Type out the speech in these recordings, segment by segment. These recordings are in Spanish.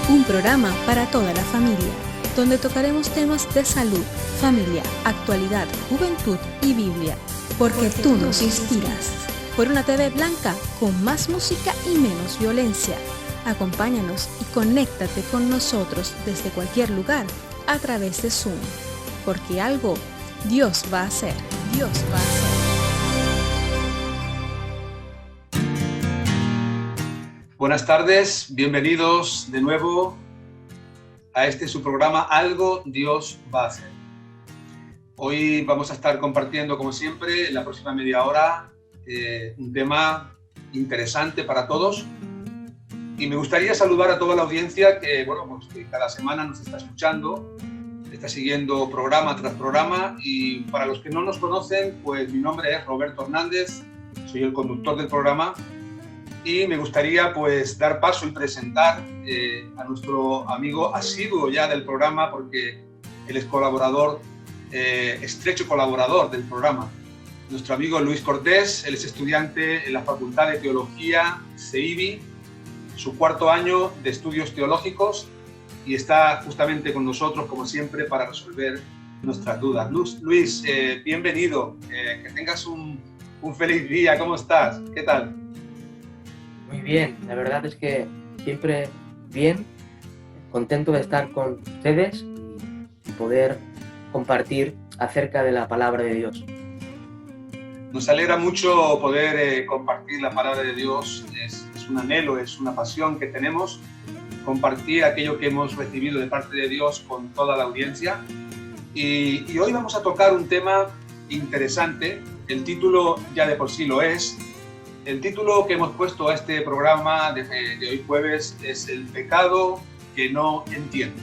un programa para toda la familia, donde tocaremos temas de salud, familia, actualidad, juventud y Biblia, porque tú nos inspiras. Por una TV blanca con más música y menos violencia. Acompáñanos y conéctate con nosotros desde cualquier lugar a través de Zoom, porque algo Dios va a hacer, Dios va a hacer. Buenas tardes, bienvenidos de nuevo a su programa Algo Dios va a hacer. Hoy vamos a estar compartiendo, como siempre, en la próxima media hora, un tema interesante para todos. Y me gustaría saludar a toda la audiencia que cada semana nos está escuchando, está siguiendo programa tras programa. Y para los que no nos conocen, pues mi nombre es Roberto Hernández, soy el conductor del programa. Y me gustaría pues dar paso y presentar a nuestro amigo asiduo ya del programa, porque él es colaborador, estrecho colaborador del programa. Nuestro amigo Luis Cortés, él es estudiante en la Facultad de Teología CEIBI, su cuarto año de estudios teológicos, y está justamente con nosotros, como siempre, para resolver nuestras dudas. Luis, bienvenido, que tengas un feliz día. ¿Cómo estás? ¿Qué tal? Muy bien, la verdad es que siempre bien, contento de estar con ustedes y poder compartir acerca de la palabra de Dios. Nos alegra mucho poder compartir la palabra de Dios, es un anhelo, es una pasión que tenemos, compartir aquello que hemos recibido de parte de Dios con toda la audiencia. Y hoy vamos a tocar un tema interesante, el título ya de por sí lo es. El título que hemos puesto a este programa de hoy jueves es El pecado que no entiendo.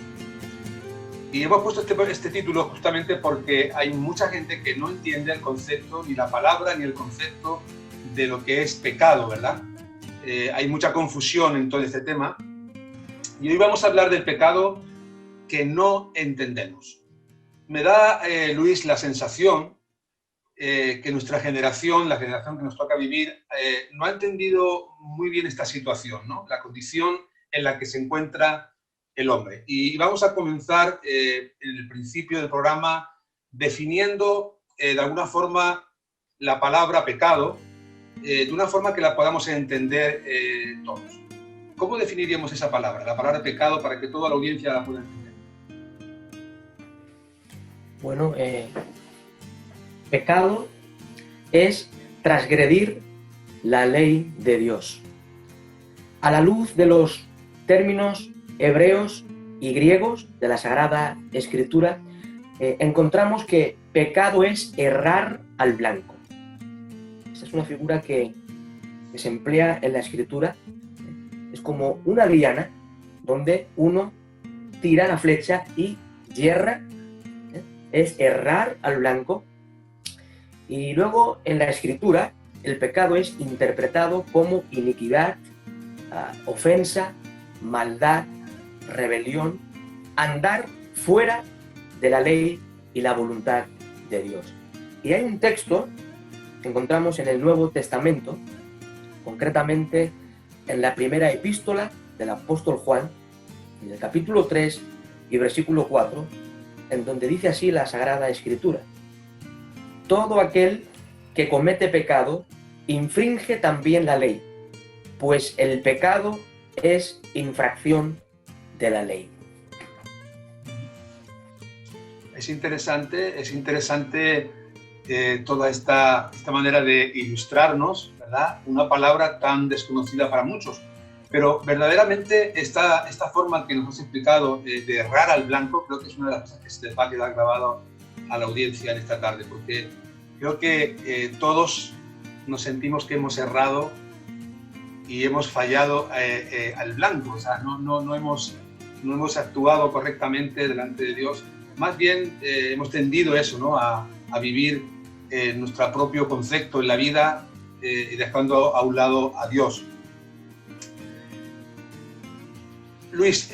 Y hemos puesto este título justamente porque hay mucha gente que no entiende el concepto, ni la palabra, ni el concepto de lo que es pecado, ¿verdad? Hay mucha confusión en todo este tema. Y hoy vamos a hablar del pecado que no entendemos. Me da, Luis, la sensación que nuestra generación, la generación que nos toca vivir, no ha entendido muy bien esta situación, ¿no? La condición en la que se encuentra el hombre. Y vamos a comenzar en el principio del programa definiendo de alguna forma la palabra pecado, de una forma que la podamos entender todos. ¿Cómo definiríamos esa palabra, la palabra pecado, para que toda la audiencia la pueda entender? Bueno, pecado es transgredir la ley de Dios. A la luz de los términos hebreos y griegos de la Sagrada Escritura, encontramos que pecado es errar al blanco. Esta es una figura que se emplea en la Escritura. Es como una diana donde uno tira la flecha y yerra. Es errar al blanco. Y luego en la Escritura el pecado es interpretado como iniquidad, ofensa, maldad, rebelión, andar fuera de la ley y la voluntad de Dios. Y hay un texto que encontramos en el Nuevo Testamento, concretamente en la primera epístola del apóstol Juan, en el capítulo 3 y versículo 4, en donde dice así la Sagrada Escritura: todo aquel que comete pecado infringe también la ley, pues el pecado es infracción de la ley. Es interesante toda esta manera de ilustrarnos, ¿verdad? Una palabra tan desconocida para muchos. Pero verdaderamente esta forma que nos has explicado de errar al blanco, creo que es una de las cosas que se les va a quedar grabado a la audiencia en esta tarde, porque creo que todos nos sentimos que hemos errado y hemos fallado al blanco, o sea, no hemos actuado correctamente delante de Dios. Más bien hemos tendido eso, ¿no? a vivir nuestro propio concepto en la vida y dejando a un lado a Dios. Luis,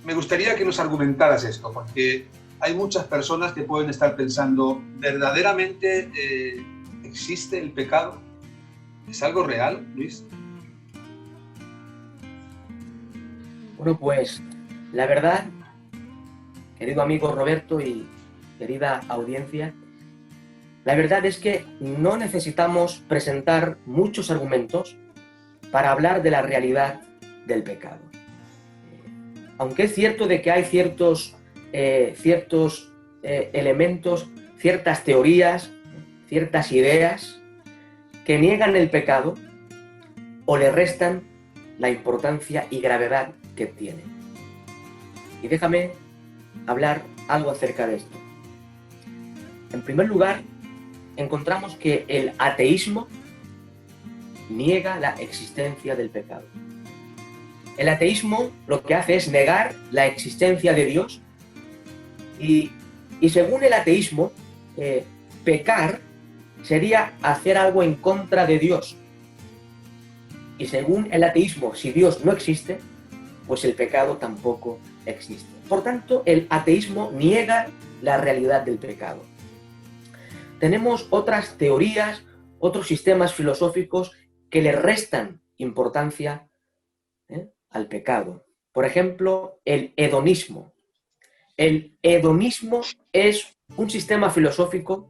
me gustaría que nos argumentaras esto, porque hay muchas personas que pueden estar pensando, ¿verdaderamente existe el pecado? ¿Es algo real, Luis? Bueno, pues La verdad, querido amigo Roberto y querida audiencia, la verdad es que no necesitamos presentar muchos argumentos para hablar de la realidad del pecado. Aunque es cierto de que hay ciertos elementos, ciertas teorías, ciertas ideas que niegan el pecado o le restan la importancia y gravedad que tiene. Y déjame hablar algo acerca de esto. En primer lugar, encontramos que el ateísmo niega la existencia del pecado. El ateísmo lo que hace es negar la existencia de Dios y según el ateísmo, pecar sería hacer algo en contra de Dios. Y según el ateísmo, si Dios no existe, pues el pecado tampoco existe. Por tanto, el ateísmo niega la realidad del pecado. Tenemos otras teorías, otros sistemas filosóficos que le restan importancia al pecado. Por ejemplo, el hedonismo. El hedonismo es un sistema filosófico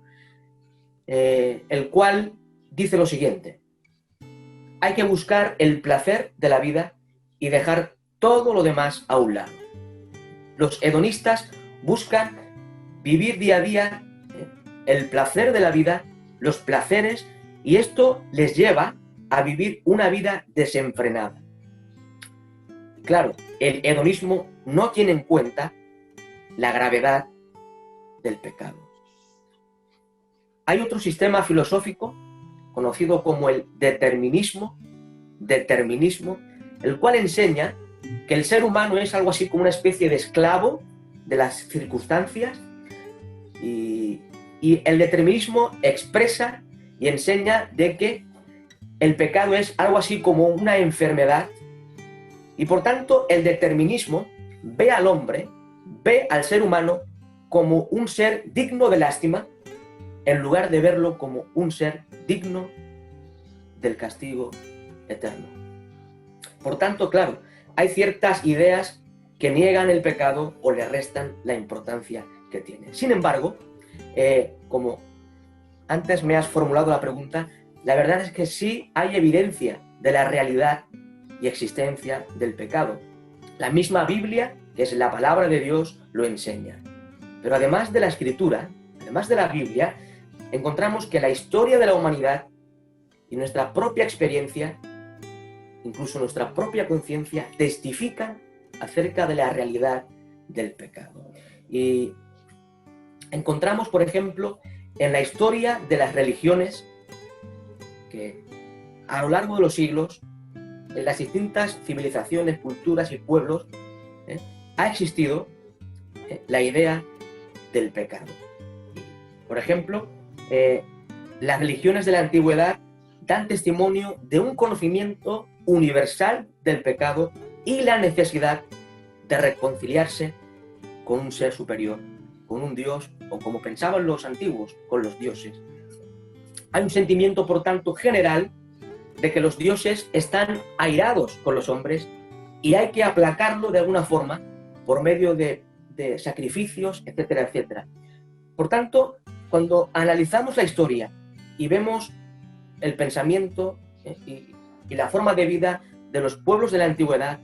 el cual dice lo siguiente: hay que buscar el placer de la vida y dejar todo lo demás a un lado. Los hedonistas buscan vivir día a día el placer de la vida, los placeres, y esto les lleva a vivir una vida desenfrenada. Claro, el hedonismo no tiene en cuenta la gravedad del pecado. Hay otro sistema filosófico conocido como el determinismo, el cual enseña que el ser humano es algo así como una especie de esclavo de las circunstancias, y el determinismo expresa y enseña de que el pecado es algo así como una enfermedad, y por tanto el determinismo ve al hombre, ve al ser humano como un ser digno de lástima, en lugar de verlo como un ser digno del castigo eterno. Por tanto, claro, hay ciertas ideas que niegan el pecado o le restan la importancia que tiene. Sin embargo, como antes me has formulado la pregunta, la verdad es que sí hay evidencia de la realidad y existencia del pecado. La misma Biblia, que es la palabra de Dios, lo enseña. Pero además de la Escritura, además de la Biblia, encontramos que la historia de la humanidad y nuestra propia experiencia, incluso nuestra propia conciencia, testifican acerca de la realidad del pecado. Y encontramos, por ejemplo, en la historia de las religiones que a lo largo de los siglos, en las distintas civilizaciones, culturas y pueblos, ha existido la idea del pecado. Por ejemplo, las religiones de la antigüedad dan testimonio de un conocimiento universal del pecado y la necesidad de reconciliarse con un ser superior, con un Dios, o como pensaban los antiguos, con los dioses. Hay un sentimiento, por tanto, general de que los dioses están airados con los hombres y hay que aplacarlo de alguna forma por medio de sacrificios, etcétera, etcétera. Por tanto, cuando analizamos la historia y vemos el pensamiento y la forma de vida de los pueblos de la antigüedad,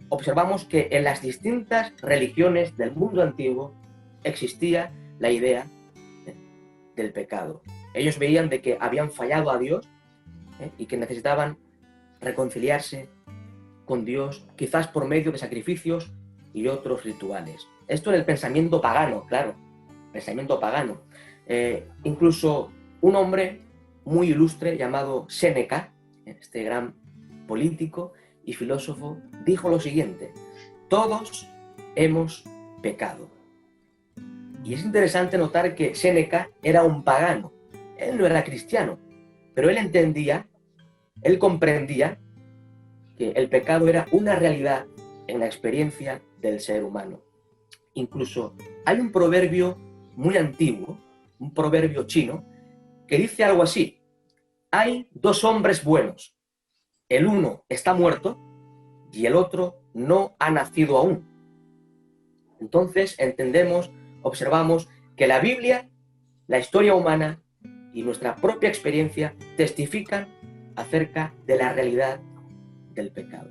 observamos que en las distintas religiones del mundo antiguo existía la idea del pecado. Ellos veían de que habían fallado a Dios y que necesitaban reconciliarse con Dios, quizás por medio de sacrificios y otros rituales. Esto en el pensamiento pagano, claro, pensamiento pagano. Incluso un hombre muy ilustre llamado Séneca, este gran político y filósofo, dijo lo siguiente: todos hemos pecado. Y es interesante notar que Séneca era un pagano. Él no era cristiano, pero él entendía, él comprendía que el pecado era una realidad en la experiencia del ser humano. Incluso hay un proverbio muy antiguo, un proverbio chino, que dice algo así: hay dos hombres buenos, el uno está muerto y el otro no ha nacido aún. entonces entendemos, observamos que la Biblia, la historia humana y nuestra propia experiencia testifican acerca de la realidad del pecado.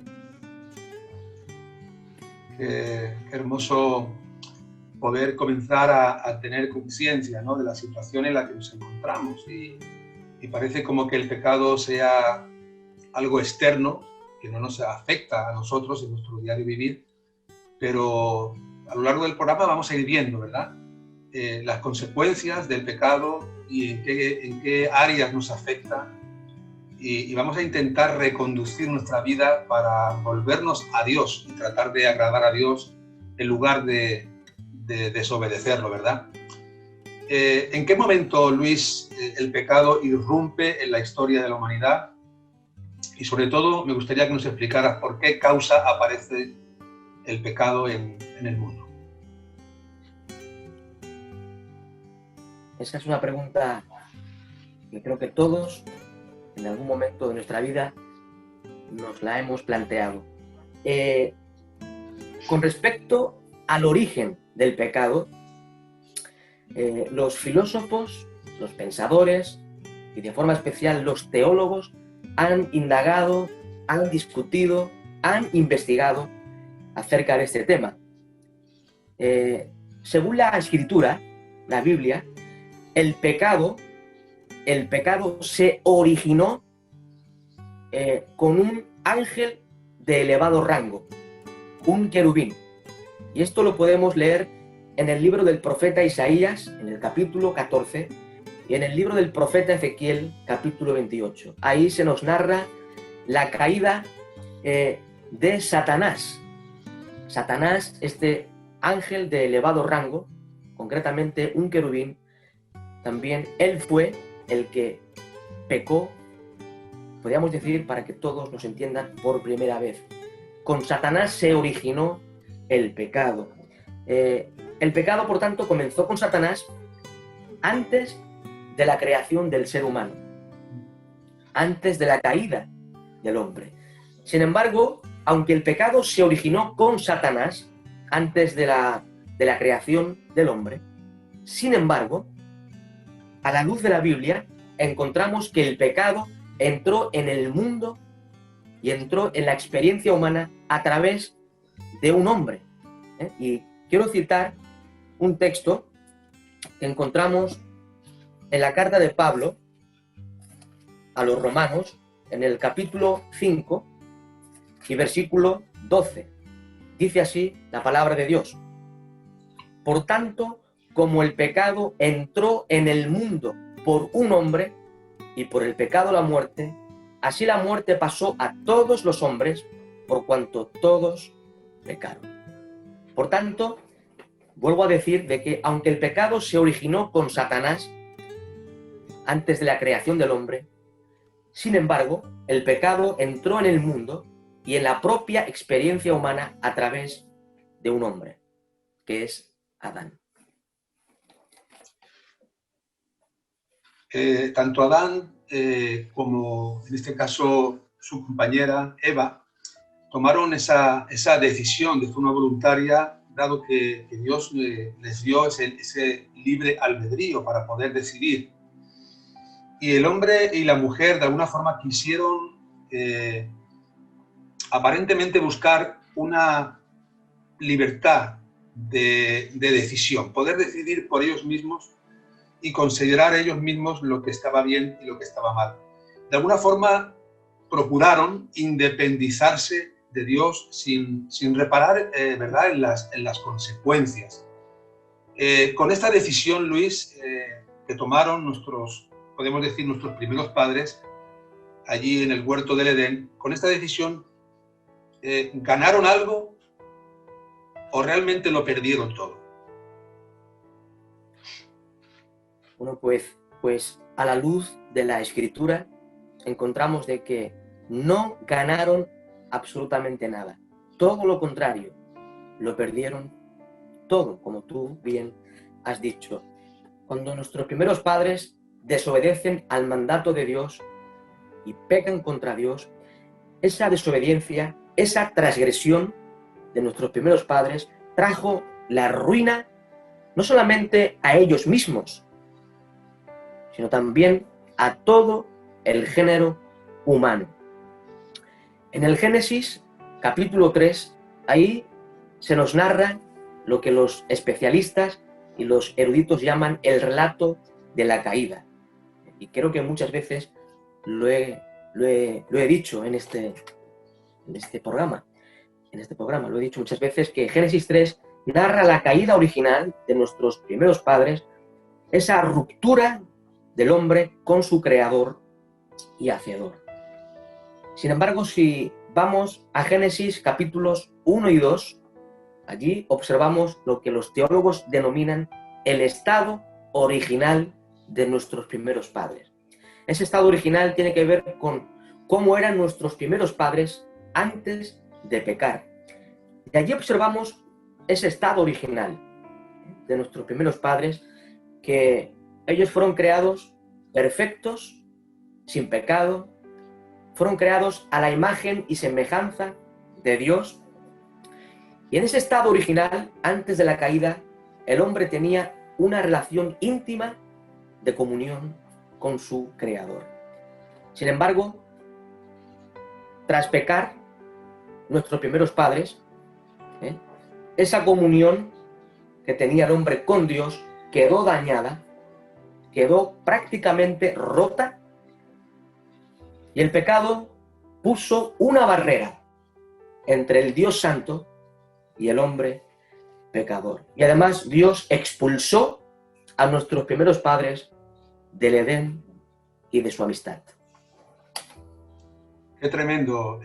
Qué hermoso poder comenzar a tener conciencia, ¿no?, de la situación en la que nos encontramos. Y parece como que el pecado sea algo externo, que no nos afecta a nosotros en nuestro diario vivir, pero a lo largo del programa vamos a ir viendo, ¿verdad?, las consecuencias del pecado y en qué áreas nos afecta, y vamos a intentar reconducir nuestra vida para volvernos a Dios y tratar de agradar a Dios en lugar de desobedecerlo, ¿verdad? ¿En qué momento, Luis, el pecado irrumpe en la historia de la humanidad? Y sobre todo me gustaría que nos explicaras por qué causa aparece el pecado en el mundo. Esa es una pregunta que creo que todos en algún momento de nuestra vida nos la hemos planteado. Con respecto al origen del pecado, los filósofos, los pensadores y de forma especial los teólogos han indagado, han discutido, han investigado acerca de este tema. Según la Escritura, la Biblia, el pecado se originó con un ángel de elevado rango, un querubín. Y esto lo podemos leer en el libro del profeta Isaías, en el capítulo 14, y en el libro del profeta Ezequiel, capítulo 28. Ahí se nos narra la caída de Satanás. Satanás, este ángel de elevado rango, concretamente un querubín, también él fue el que pecó, podríamos decir, para que todos nos entiendan, por primera vez. Con Satanás se originó el pecado. El pecado, por tanto, comenzó con Satanás antes de la creación del ser humano, antes de la caída del hombre. Sin embargo, aunque el pecado se originó con Satanás antes de la creación del hombre, sin embargo, a la luz de la Biblia, encontramos que el pecado entró en el mundo y entró en la experiencia humana a través de un hombre. Y quiero citar un texto que encontramos en la carta de Pablo a los romanos, en el capítulo 5 y versículo 12. Dice así la palabra de Dios: por tanto, como el pecado entró en el mundo por un hombre, y por el pecado la muerte, así la muerte pasó a todos los hombres, por cuanto todos pecaron. Por tanto, vuelvo a decir de que aunque el pecado se originó con Satanás antes de la creación del hombre, sin embargo, el pecado entró en el mundo y en la propia experiencia humana a través de un hombre, que es Adán. Tanto Adán como, en este caso, su compañera Eva, tomaron esa decisión de forma voluntaria, dado que Dios les dio ese libre albedrío para poder decidir. Y el hombre y la mujer, de alguna forma, quisieron aparentemente buscar una libertad de decisión, poder decidir por ellos mismos y considerar ellos mismos lo que estaba bien y lo que estaba mal. De alguna forma procuraron independizarse de Dios sin reparar, ¿verdad?, en las consecuencias. Con esta decisión, Luis, que tomaron podemos decir, nuestros primeros padres, allí en el huerto del Edén, con esta decisión, ¿ganaron algo o realmente lo perdieron todo? Bueno, pues a la luz de la Escritura encontramos de que no ganaron absolutamente nada. Todo lo contrario, lo perdieron todo, como tú bien has dicho. Cuando nuestros primeros padres desobedecen al mandato de Dios y pecan contra Dios, esa desobediencia, esa transgresión de nuestros primeros padres trajo la ruina no solamente a ellos mismos, sino también a todo el género humano. En el Génesis, capítulo 3, ahí se nos narra lo que los especialistas y los eruditos llaman el relato de la caída. Y creo que muchas veces lo he dicho en este programa. En este programa lo he dicho muchas veces, que Génesis 3 narra la caída original de nuestros primeros padres, esa ruptura del hombre con su creador y hacedor. Sin embargo, si vamos a Génesis capítulos 1 y 2, allí observamos lo que los teólogos denominan el estado original de nuestros primeros padres. Ese estado original tiene que ver con cómo eran nuestros primeros padres antes de pecar. Y allí observamos ese estado original de nuestros primeros padres, que ellos fueron creados perfectos, sin pecado, fueron creados a la imagen y semejanza de Dios. Y en ese estado original, antes de la caída, el hombre tenía una relación íntima de comunión con su Creador. Sin embargo, tras pecar, nuestros primeros padres, esa comunión que tenía el hombre con Dios quedó dañada, quedó prácticamente rota, y el pecado puso una barrera entre el Dios Santo y el hombre pecador. Y además Dios expulsó a nuestros primeros padres del Edén y de su amistad. Qué tremendo.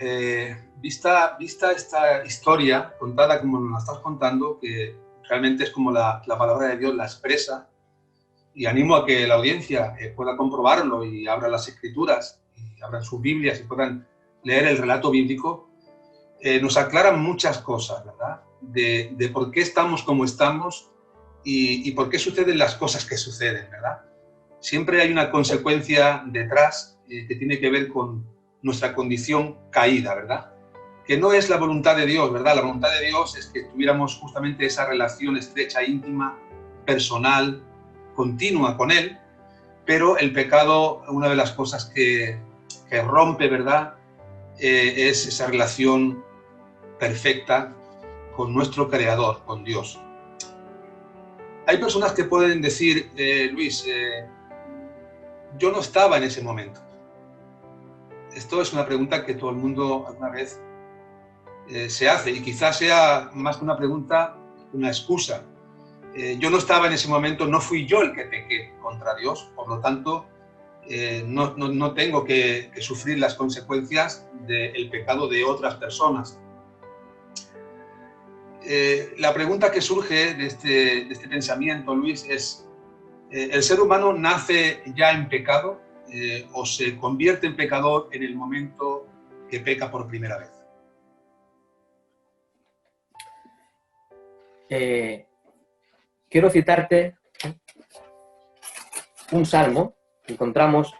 Vista esta historia contada como nos la estás contando, que realmente es como la palabra de Dios la expresa, y animo a que la audiencia pueda comprobarlo y abra las Escrituras, y abran sus Biblias y puedan leer el relato bíblico, nos aclaran muchas cosas, ¿verdad? De por qué estamos como estamos y por qué suceden las cosas que suceden, ¿verdad? Siempre hay una consecuencia detrás que tiene que ver con nuestra condición caída, ¿verdad? Que no es la voluntad de Dios, ¿verdad? La voluntad de Dios es que tuviéramos justamente esa relación estrecha, íntima, personal, continua con Él, pero el pecado, una de las cosas que rompe, ¿verdad? Es esa relación perfecta con nuestro Creador, con Dios. Hay personas que pueden decir, Luis, yo no estaba en ese momento. Esto es una pregunta que todo el mundo alguna vez se hace, y quizás sea más que una pregunta, una excusa. Yo no estaba en ese momento, no fui yo el que pequé contra Dios, por lo tanto, no tengo que sufrir las consecuencias del pecado de otras personas. La pregunta que surge de este pensamiento, Luis, es: ¿el ser humano nace ya en pecado o se convierte en pecador en el momento que peca por primera vez? Quiero citarte un salmo que encontramos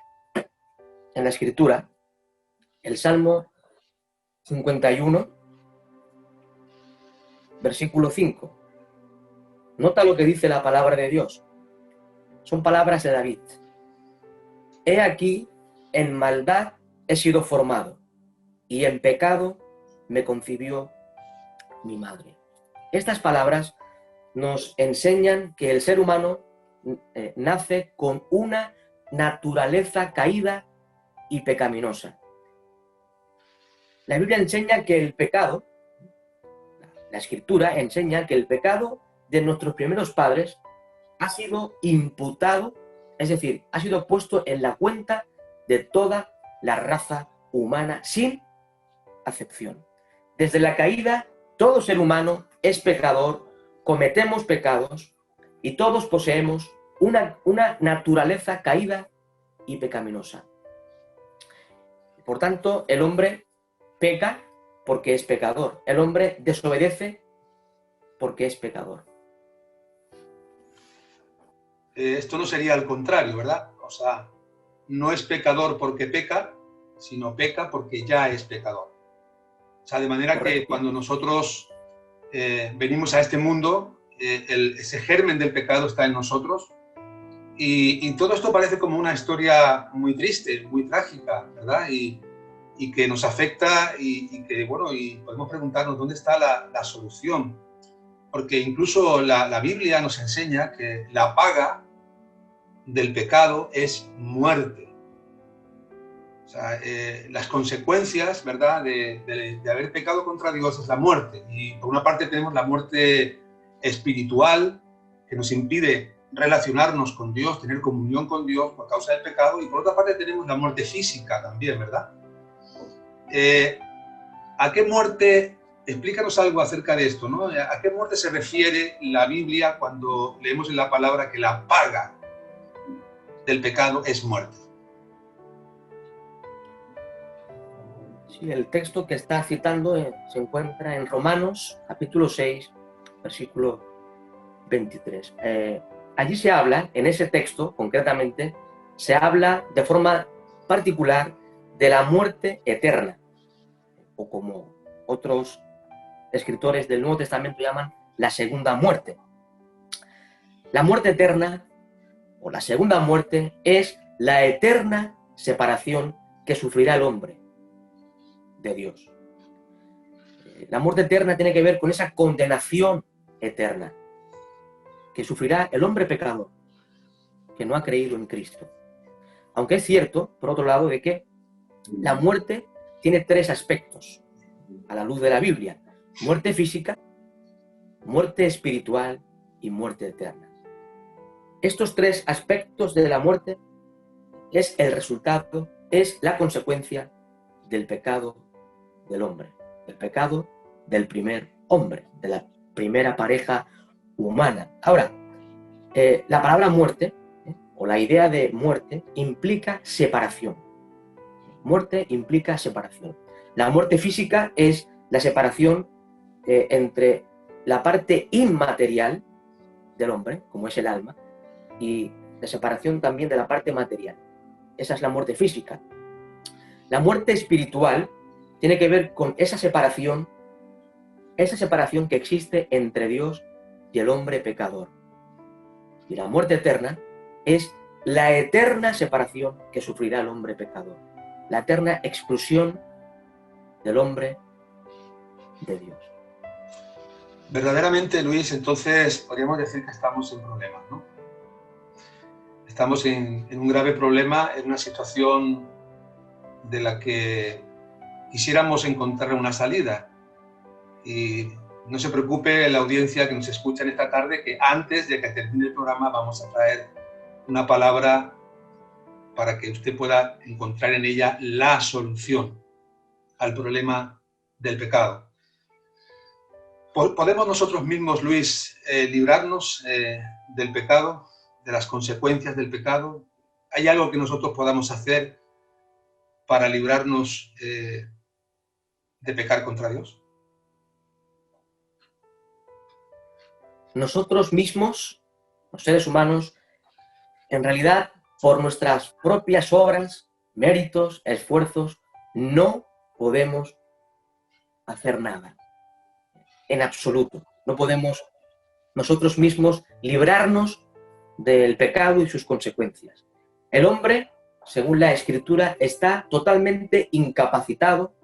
en la Escritura, el Salmo 51, versículo 5. Nota lo que dice la palabra de Dios. Son palabras de David. He aquí, en maldad he sido formado, y en pecado me concibió mi madre. Estas palabras nos enseñan que el ser humano nace con una naturaleza caída y pecaminosa. La Biblia enseña que el pecado, la Escritura enseña que el pecado de nuestros primeros padres ha sido imputado, es decir, ha sido puesto en la cuenta de toda la raza humana sin acepción. Desde la caída, todo ser humano es pecador, cometemos pecados y todos poseemos una naturaleza caída y pecaminosa. Por tanto, el hombre peca porque es pecador. El hombre desobedece porque es pecador. Esto no sería al contrario, ¿verdad? O sea, no es pecador porque peca, sino peca porque ya es pecador. O sea, de manera Correcto. Que cuando nosotros venimos a este mundo, ese germen del pecado está en nosotros. Y todo esto parece como una historia muy triste, muy trágica, ¿verdad? Y que nos afecta y que, bueno, y podemos preguntarnos dónde está la solución. Porque incluso la Biblia nos enseña que la paga del pecado es muerte. O sea, las consecuencias, ¿verdad?, de haber pecado contra Dios es la muerte. Y por una parte tenemos la muerte espiritual, que nos impide relacionarnos con Dios, tener comunión con Dios por causa del pecado, y por otra parte tenemos la muerte física también, ¿verdad? ¿A qué muerte? Explícanos algo acerca de esto, ¿no? ¿A qué muerte se refiere la Biblia cuando leemos en la palabra que la paga del pecado es muerte? Sí, el texto que está citando se encuentra en Romanos, capítulo 6, versículo 23. Allí se habla, en ese texto concretamente, se habla de forma particular de la muerte eterna, o como otros escritores del Nuevo Testamento llaman la segunda muerte. La muerte eterna, o la segunda muerte, es la eterna separación que sufrirá el hombre de Dios. La muerte eterna tiene que ver con esa condenación eterna que sufrirá el hombre pecador que no ha creído en Cristo. Aunque es cierto, por otro lado, de que la muerte tiene tres aspectos a la luz de la Biblia: muerte física, muerte espiritual y muerte eterna. Estos tres aspectos de la muerte es el resultado, es la consecuencia del pecado del hombre, del pecado del primer hombre, de la primera pareja humana. Ahora, la palabra muerte, o la idea de muerte, implica separación. Muerte implica separación. La muerte física es la separación entre la parte inmaterial del hombre, como es el alma, y la separación también de la parte material. Esa es la muerte física. La muerte espiritual tiene que ver con esa separación que existe entre Dios y el hombre pecador. Y la muerte eterna es la eterna separación que sufrirá el hombre pecador, la eterna exclusión del hombre de Dios. Verdaderamente, Luis, entonces podríamos decir que estamos en problemas, ¿no? Estamos en un grave problema, en una situación de la que quisiéramos encontrar una salida. Y no se preocupe la audiencia que nos escucha en esta tarde, que antes de que termine el programa vamos a traer una palabra para que usted pueda encontrar en ella la solución al problema del pecado. ¿Podemos nosotros mismos, Luis, librarnos del pecado, de las consecuencias del pecado? ¿Hay algo que nosotros podamos hacer para librarnos de pecar contra Dios? Nosotros mismos, los seres humanos, en realidad, por nuestras propias obras, méritos, esfuerzos, no podemos hacer nada. En absoluto. No podemos nosotros mismos librarnos del pecado y sus consecuencias. El hombre, según la Escritura, está totalmente incapacitado,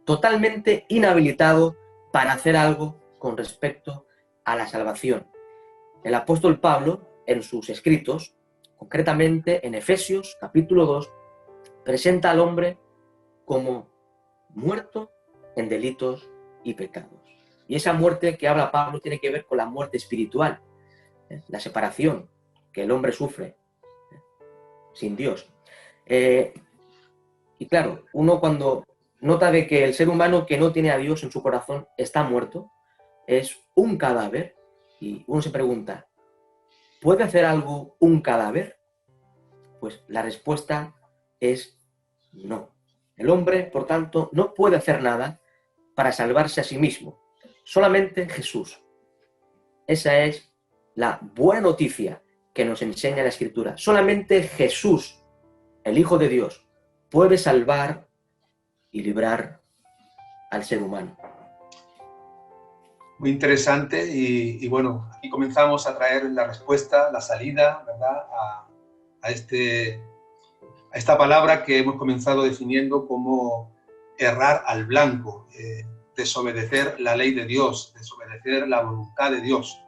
totalmente inhabilitado para hacer algo con respecto a la salvación. El apóstol Pablo, en sus escritos, concretamente en Efesios capítulo 2, presenta al hombre como muerto en delitos y pecados. Y esa muerte que habla Pablo tiene que ver con la muerte espiritual, la separación que el hombre sufre sin Dios. Y claro, uno cuando nota de que el ser humano que no tiene a Dios en su corazón está muerto, es un cadáver, y uno se pregunta, ¿puede hacer algo un cadáver? Pues la respuesta es no. El hombre, por tanto, no puede hacer nada para salvarse a sí mismo. Solamente Jesús. Esa es la buena noticia que nos enseña la Escritura. Solamente Jesús, el Hijo de Dios, puede salvar y librar al ser humano. Muy interesante y bueno, aquí comenzamos a traer la respuesta, la salida, ¿verdad? A esta palabra que hemos comenzado definiendo como errar al blanco, desobedecer la ley de Dios, desobedecer la voluntad de Dios.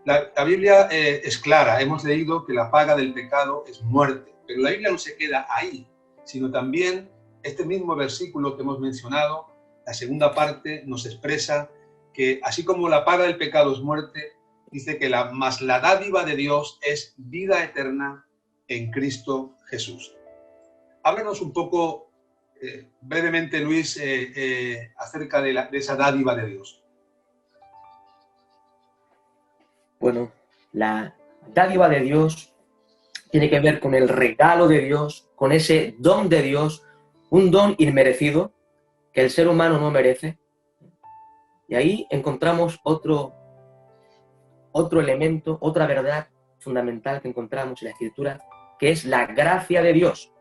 La Biblia es clara, hemos leído que la paga del pecado es muerte, pero la Biblia no se queda ahí, sino también este mismo versículo que hemos mencionado, la segunda parte nos expresa que así como la paga del pecado es muerte, dice que más la dádiva de Dios es vida eterna en Cristo Jesús. Háblanos un poco brevemente, Luis, acerca de esa dádiva de Dios. Bueno, la dádiva de Dios tiene que ver con el regalo de Dios, con ese don de Dios, un don inmerecido que el ser humano no merece. Y ahí encontramos otro elemento, otra verdad fundamental que encontramos en la Escritura, que es la gracia de Dios.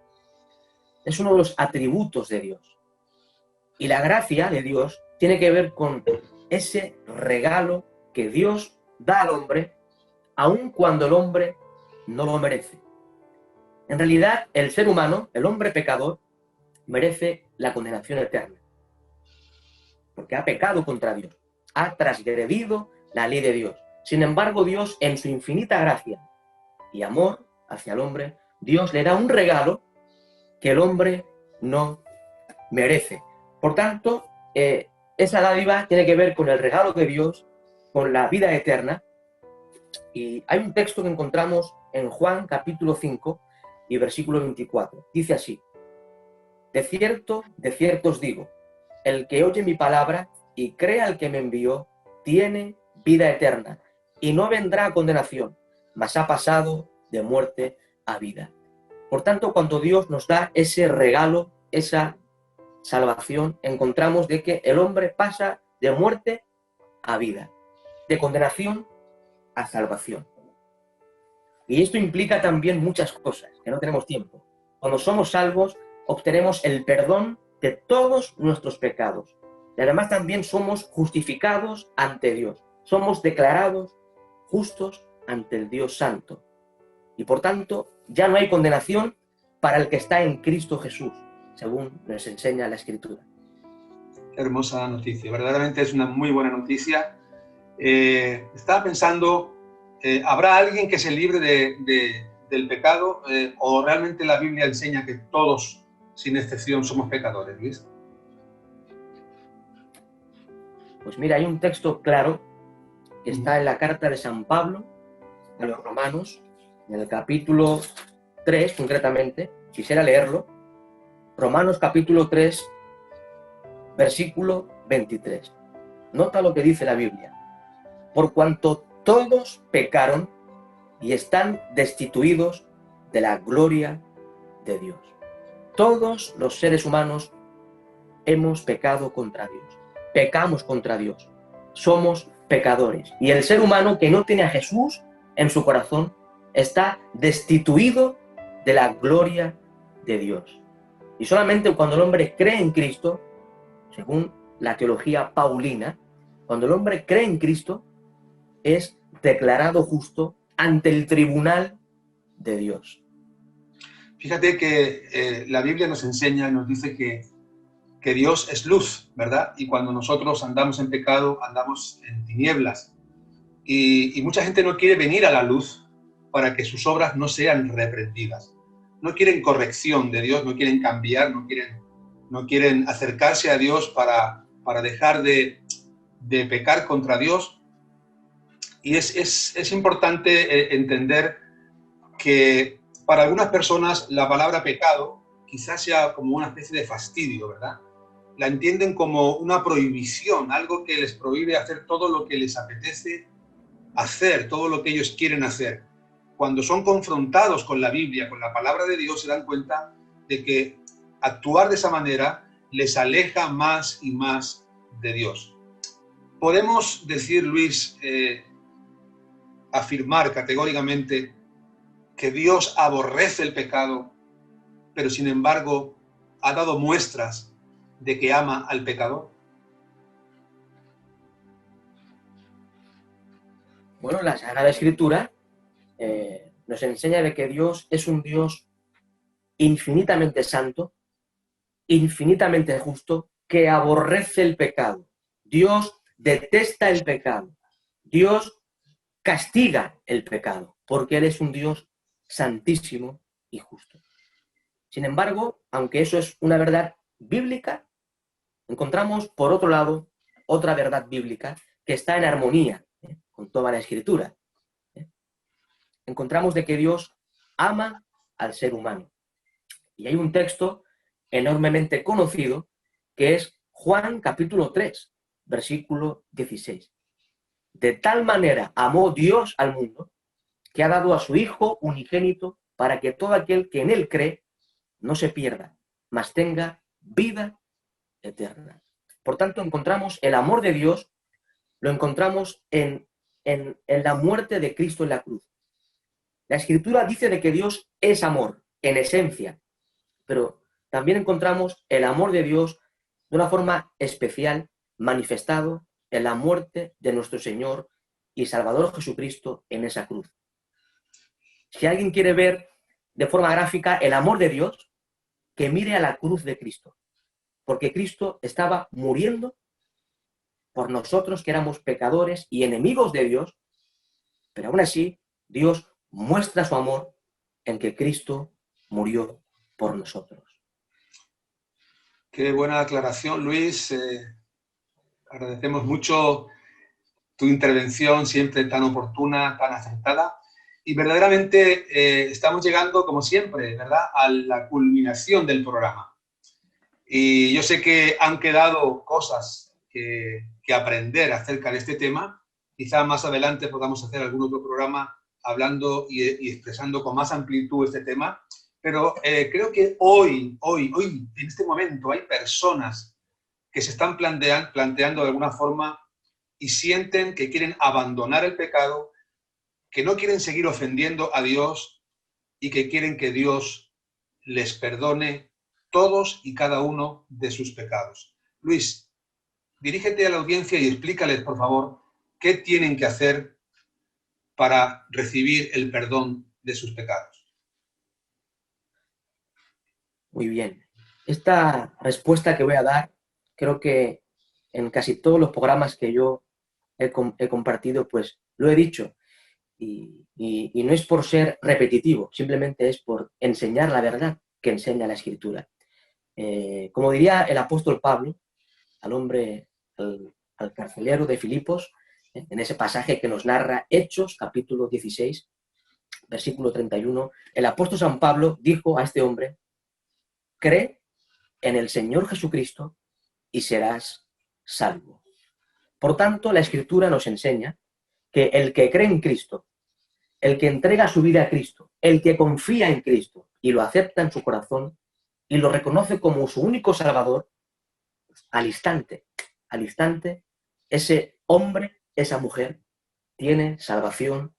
Es uno de los atributos de Dios. Y la gracia de Dios tiene que ver con ese regalo que Dios da al hombre, aun cuando el hombre no lo merece. En realidad, el ser humano, el hombre pecador, merece la condenación eterna. Porque ha pecado contra Dios, ha transgredido la ley de Dios. Sin embargo, Dios, en su infinita gracia y amor hacia el hombre, Dios le da un regalo que el hombre no merece. Por tanto, esa dádiva tiene que ver con el regalo de Dios, con la vida eterna. Y hay un texto que encontramos en Juan capítulo 5 y versículo 24. Dice así: de cierto os digo, el que oye mi palabra y cree al que me envió, tiene vida eterna, y no vendrá a condenación, mas ha pasado de muerte a vida. Por tanto, cuando Dios nos da ese regalo, esa salvación, encontramos de que el hombre pasa de muerte a vida, de condenación a salvación. Y esto implica también muchas cosas, que no tenemos tiempo. Cuando somos salvos, obtenemos el perdón de todos nuestros pecados. Y además también somos justificados ante Dios. Somos declarados justos ante el Dios Santo. Y por tanto, ya no hay condenación para el que está en Cristo Jesús, según nos enseña la Escritura. Qué hermosa noticia, verdaderamente es una muy buena noticia. Estaba pensando, ¿habrá alguien que se libre del pecado o realmente la Biblia enseña que todos, sin excepción, somos pecadores, Luis? Pues mira, hay un texto claro que está en la carta de San Pablo a los Romanos, en el capítulo 3 concretamente, quisiera leerlo. Romanos capítulo 3, versículo 23. Nota lo que dice la Biblia. Por cuanto todos pecaron y están destituidos de la gloria de Dios. Todos los seres humanos hemos pecado contra Dios. Pecamos contra Dios. Somos pecadores. Y el ser humano que no tiene a Jesús en su corazón está destituido de la gloria de Dios. Y solamente cuando el hombre cree en Cristo, según la teología paulina, cuando el hombre cree en Cristo, es declarado justo ante el tribunal de Dios. Fíjate que la Biblia nos enseña y nos dice que Dios es luz, ¿verdad? Y cuando nosotros andamos en pecado, andamos en tinieblas. Y mucha gente no quiere venir a la luz para que sus obras no sean reprendidas. No quieren corrección de Dios, no quieren cambiar, no quieren acercarse a Dios para dejar de pecar contra Dios. Y es importante entender que para algunas personas la palabra pecado quizás sea como una especie de fastidio, ¿verdad? La entienden como una prohibición, algo que les prohíbe hacer todo lo que les apetece hacer, todo lo que ellos quieren hacer. Cuando son confrontados con la Biblia, con la palabra de Dios, se dan cuenta de que actuar de esa manera les aleja más y más de Dios. Podemos decir, Luis, afirmar categóricamente que Dios aborrece el pecado, pero sin embargo ha dado muestras de que ama al pecador. Bueno, la Sagrada Escritura nos enseña de que Dios es un Dios infinitamente santo, infinitamente justo, que aborrece el pecado. Dios detesta el pecado. Dios castiga el pecado, porque Él es un Dios santísimo y justo. Sin embargo, aunque eso es una verdad bíblica, encontramos, por otro lado, otra verdad bíblica que está en armonía con toda la Escritura. Encontramos de que Dios ama al ser humano. Y hay un texto enormemente conocido que es Juan capítulo 3, versículo 16. De tal manera amó Dios al mundo que ha dado a su Hijo unigénito para que todo aquel que en Él cree no se pierda, mas tenga vida eterna. Por tanto, encontramos el amor de Dios, lo encontramos en la muerte de Cristo en la cruz. La Escritura dice de que Dios es amor, en esencia, pero también encontramos el amor de Dios de una forma especial manifestado en la muerte de nuestro Señor y Salvador Jesucristo en esa cruz. Si alguien quiere ver de forma gráfica el amor de Dios, que mire a la cruz de Cristo, porque Cristo estaba muriendo por nosotros que éramos pecadores y enemigos de Dios, pero aún así Dios muestra su amor en que Cristo murió por nosotros. Qué buena aclaración, Luis. Agradecemos mucho tu intervención, siempre tan oportuna, tan acertada. Y verdaderamente estamos llegando, como siempre, ¿verdad?, a la culminación del programa. Y yo sé que han quedado cosas que aprender acerca de este tema. Quizá más adelante podamos hacer algún otro programa hablando y expresando con más amplitud este tema. Pero creo que hoy, en este momento, hay personas que se están planteando de alguna forma y sienten que quieren abandonar el pecado, que no quieren seguir ofendiendo a Dios y que quieren que Dios les perdone todos y cada uno de sus pecados. Luis, dirígete a la audiencia y explícales, por favor, qué tienen que hacer para recibir el perdón de sus pecados. Muy bien. Esta respuesta que voy a dar, creo que en casi todos los programas que yo he compartido, pues lo he dicho. Y no es por ser repetitivo, simplemente es por enseñar la verdad que enseña la Escritura. Como diría el apóstol Pablo, al carcelero de Filipos, en ese pasaje que nos narra Hechos, capítulo 16, versículo 31, el apóstol San Pablo dijo a este hombre: cree en el Señor Jesucristo y serás salvo. Por tanto, la Escritura nos enseña que el que cree en Cristo, el que entrega su vida a Cristo, el que confía en Cristo y lo acepta en su corazón y lo reconoce como su único Salvador, al instante, ese hombre, esa mujer, tiene salvación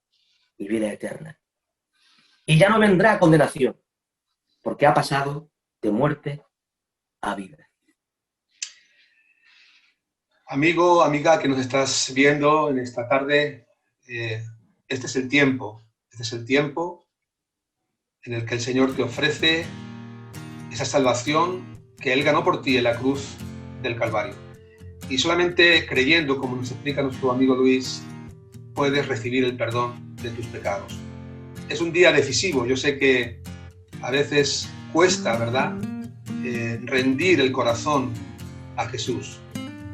y vida eterna. Y ya no vendrá condenación, porque ha pasado de muerte a vida. Amigo, amiga que nos estás viendo en esta tarde, este es el tiempo en el que el Señor te ofrece esa salvación que Él ganó por ti en la cruz del Calvario. Y solamente creyendo, como nos explica nuestro amigo Luis, puedes recibir el perdón de tus pecados. Es un día decisivo. Yo sé que a veces cuesta, ¿verdad?, rendir el corazón a Jesús.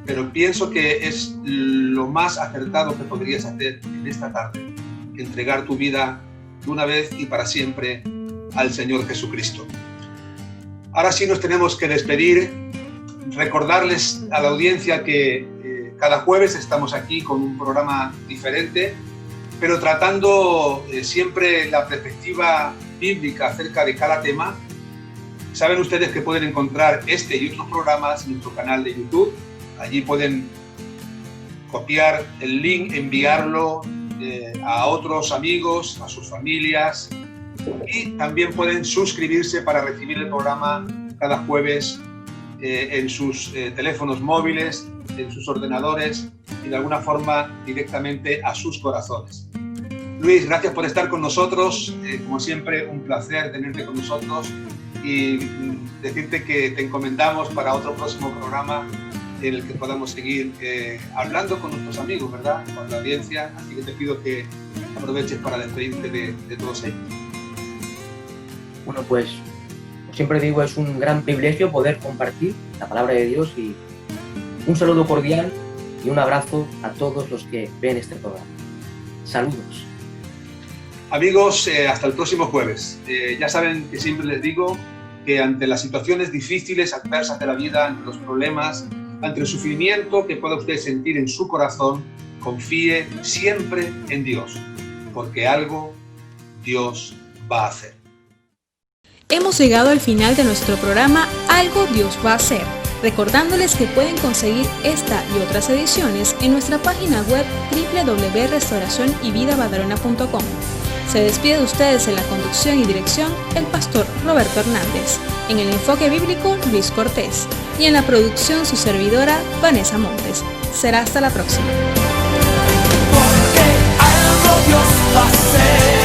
Pero pienso que es lo más acertado que podrías hacer en esta tarde, entregar tu vida de una vez y para siempre al Señor Jesucristo. Ahora sí nos tenemos que despedir, recordarles a la audiencia que cada jueves estamos aquí con un programa diferente, pero tratando siempre la perspectiva bíblica acerca de cada tema. Saben ustedes que pueden encontrar este y otros programas en nuestro canal de YouTube. Allí pueden copiar el link, enviarlo a otros amigos, a sus familias, y también pueden suscribirse para recibir el programa cada jueves en sus teléfonos móviles en sus ordenadores y de alguna forma directamente a sus corazones. Luis, gracias por estar con nosotros. Como siempre, un placer tenerte con nosotros y decirte que te encomendamos para otro próximo programa en el que podamos seguir hablando con nuestros amigos, ¿verdad? Con la audiencia. Así que te pido que aproveches para despedirte de todos ellos. Bueno, pues, como siempre digo, es un gran privilegio poder compartir la palabra de Dios y un saludo cordial y un abrazo a todos los que ven este programa. Saludos. Amigos, hasta el próximo jueves. Ya saben que siempre les digo que ante las situaciones difíciles, adversas de la vida, ante los problemas, ante el sufrimiento que pueda usted sentir en su corazón, confíe siempre en Dios, porque algo Dios va a hacer. Hemos llegado al final de nuestro programa Algo Dios va a hacer, recordándoles que pueden conseguir esta y otras ediciones en nuestra página web www.restauracionyvidabadalona.com. Se despide de ustedes en la conducción y dirección el pastor Roberto Hernández, en el enfoque bíblico Luis Cortés y en la producción su servidora Vanessa Montes. Será hasta la próxima. Porque algo Dios va a hacer.